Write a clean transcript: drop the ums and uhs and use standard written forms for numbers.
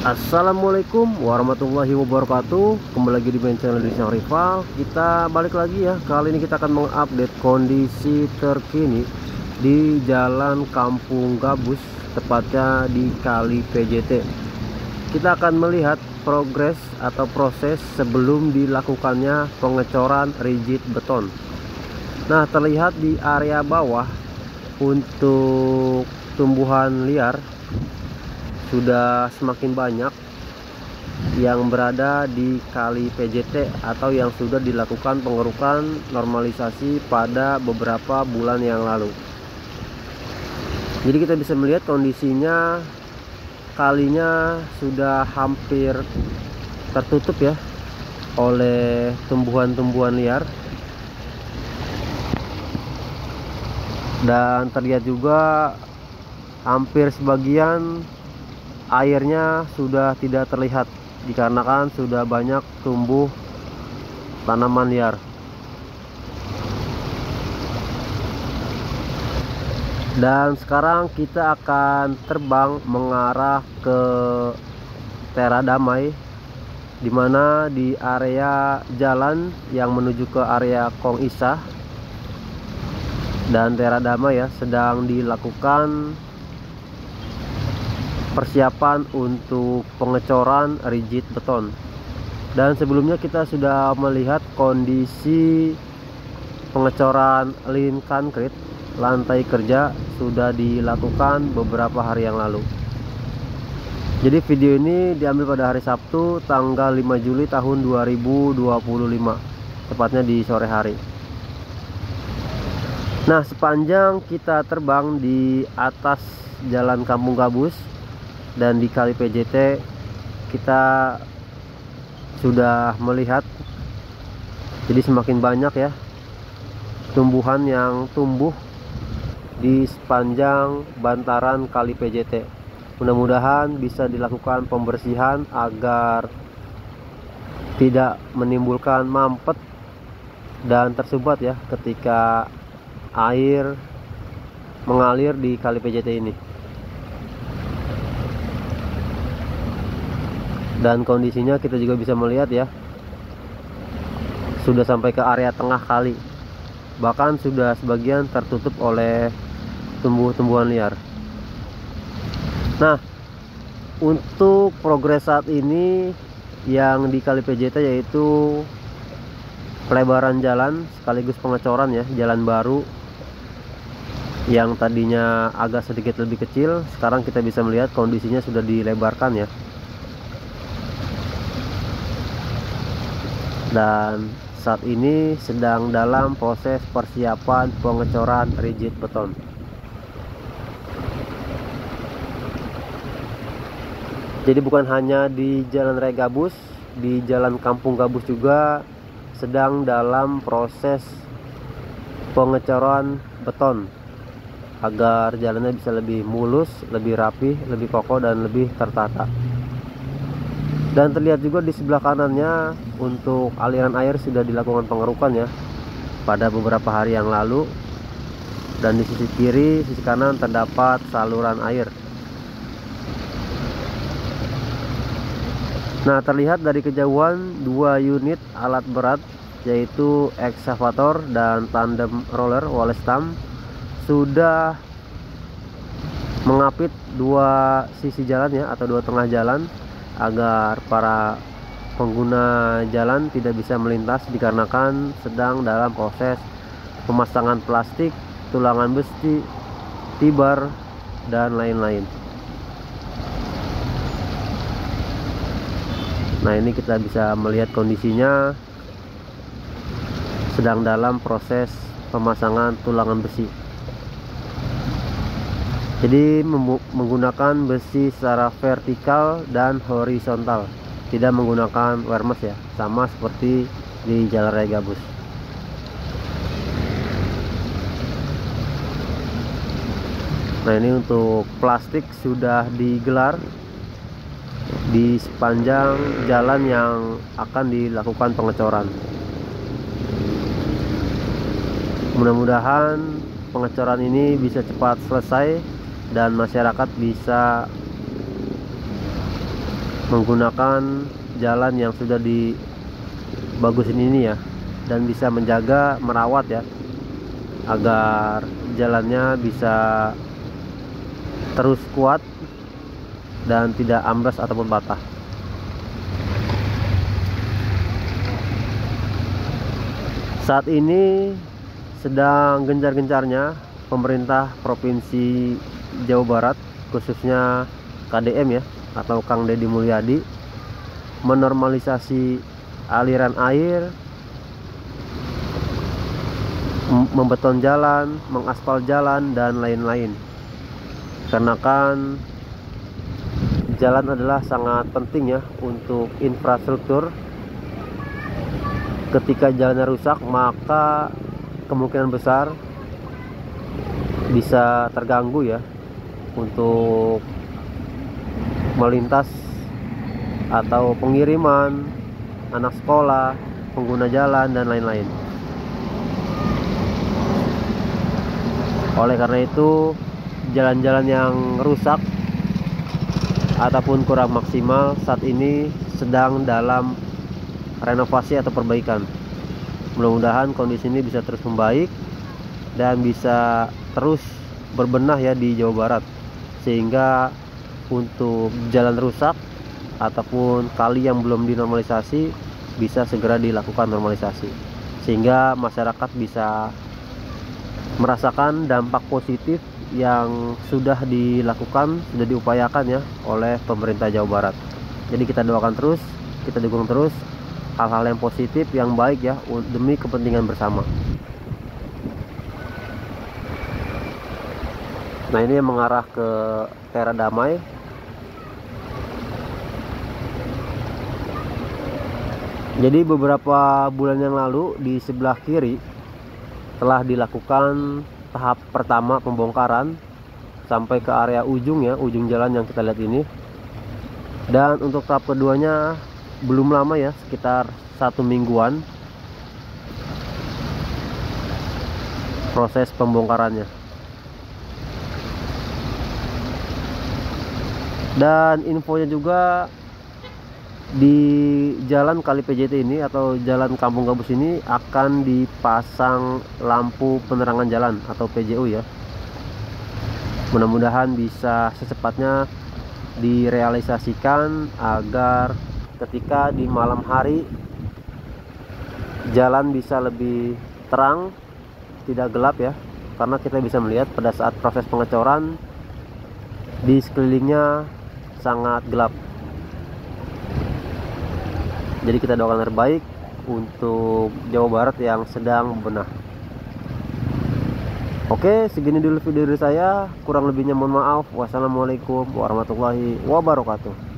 Assalamualaikum warahmatullahi wabarakatuh. Kembali lagi di channel Sang Rival. Kita balik lagi ya. Kali ini kita akan mengupdate kondisi terkini di Jalan Kampung Gabus, tepatnya di Kali PJT. Kita akan melihat progres atau proses sebelum dilakukannya pengecoran rigid beton. Nah, terlihat di area bawah untuk tumbuhan liar sudah semakin banyak yang berada di Kali PJT atau yang sudah dilakukan pengerukan normalisasi pada beberapa bulan yang lalu. Jadi kita bisa melihat kondisinya kalinya sudah hampir tertutup ya oleh tumbuhan-tumbuhan liar, dan terlihat juga hampir sebagian airnya sudah tidak terlihat dikarenakan sudah banyak tumbuh tanaman liar. Dan sekarang kita akan terbang mengarah ke Tera Damai, dimana di area jalan yang menuju ke area Kong Isah dan Tera Damai ya sedang dilakukan persiapan untuk pengecoran rigid beton. Dan sebelumnya kita sudah melihat kondisi pengecoran lin konkrit lantai kerja sudah dilakukan beberapa hari yang lalu. Jadi video ini diambil pada hari Sabtu tanggal 5 Juli tahun 2025, tepatnya di sore hari. Nah, sepanjang kita terbang di atas Jalan Kampung Gabus dan di Kali PJT, kita sudah melihat jadi semakin banyak ya tumbuhan yang tumbuh di sepanjang bantaran Kali PJT. Mudah-mudahan bisa dilakukan pembersihan agar tidak menimbulkan mampet dan tersumbat ya ketika air mengalir di Kali PJT ini. Dan kondisinya kita juga bisa melihat ya, sudah sampai ke area tengah kali, bahkan sudah sebagian tertutup oleh tumbuh-tumbuhan liar. Nah, untuk progres saat ini yang di Kali PJT yaitu pelebaran jalan sekaligus pengecoran ya, jalan baru yang tadinya agak sedikit lebih kecil, sekarang kita bisa melihat kondisinya sudah dilebarkan ya. Dan saat ini sedang dalam proses persiapan pengecoran rigid beton. Jadi bukan hanya di Jalan Raya Gabus, di Jalan Kampung Gabus juga sedang dalam proses pengecoran beton agar jalannya bisa lebih mulus, lebih rapi, lebih kokoh dan lebih tertata. Dan terlihat juga di sebelah kanannya untuk aliran air sudah dilakukan pengerukan ya pada beberapa hari yang lalu. Dan di sisi kiri, sisi kanan terdapat saluran air. Nah, terlihat dari kejauhan dua unit alat berat yaitu eksavator dan tandem roller Wallestam sudah mengapit dua sisi jalan ya atau dua tengah jalan agar para pengguna jalan tidak bisa melintas dikarenakan sedang dalam proses pemasangan plastik, tulangan besi, T-bar dan lain-lain. Nah, ini kita bisa melihat kondisinya sedang dalam proses pemasangan tulangan besi. Jadi menggunakan besi secara vertikal dan horizontal, tidak menggunakan wermes ya, sama seperti di Jalan Raya Gabus. Nah, ini untuk plastik sudah digelar di sepanjang jalan yang akan dilakukan pengecoran. Mudah-mudahan pengecoran ini bisa cepat selesai dan masyarakat bisa menggunakan jalan yang sudah dibagusin ini ya, dan bisa menjaga, merawat ya, agar jalannya bisa terus kuat dan tidak amblas ataupun patah. Saat ini sedang gencar-gencarnya pemerintah Provinsi Jawa Barat, khususnya KDM ya, atau Kang Deddy Mulyadi, menormalisasi aliran air, membeton jalan, mengaspal jalan, dan lain-lain. Karena kan jalan adalah sangat penting ya untuk infrastruktur. Ketika jalannya rusak, maka kemungkinan besar bisa terganggu ya untuk melintas atau pengiriman anak sekolah, pengguna jalan, dan lain-lain. Oleh karena itu, jalan-jalan yang rusak ataupun kurang maksimal saat ini sedang dalam renovasi atau perbaikan. Mudah-mudahan kondisi ini bisa terus membaik dan bisa terus berbenah ya di Jawa Barat, sehingga untuk jalan rusak ataupun kali yang belum dinormalisasi bisa segera dilakukan normalisasi, sehingga masyarakat bisa merasakan dampak positif yang sudah dilakukan, sudah diupayakan ya oleh pemerintah Jawa Barat. Jadi kita doakan terus, kita dukung terus hal-hal yang positif, yang baik ya, demi kepentingan bersama. Nah, ini yang mengarah ke Tera Damai. Jadi beberapa bulan yang lalu di sebelah kiri telah dilakukan tahap pertama pembongkaran sampai ke area ujung ya, ujung jalan yang kita lihat ini. Dan untuk tahap keduanya belum lama ya, sekitar 1 mingguan proses pembongkarannya. Dan infonya juga di jalan Kali PJT ini atau jalan Kampung Gabus ini akan dipasang lampu penerangan jalan atau PJU ya. Mudah-mudahan bisa secepatnya direalisasikan agar ketika di malam hari jalan bisa lebih terang, tidak gelap ya, karena kita bisa melihat pada saat proses pengecoran di sekelilingnya sangat gelap. Jadi kita doakan yang terbaik untuk Jawa Barat yang sedang bebenah. Oke, segini dulu video dari saya, kurang lebihnya mohon maaf. Wassalamualaikum warahmatullahi wabarakatuh.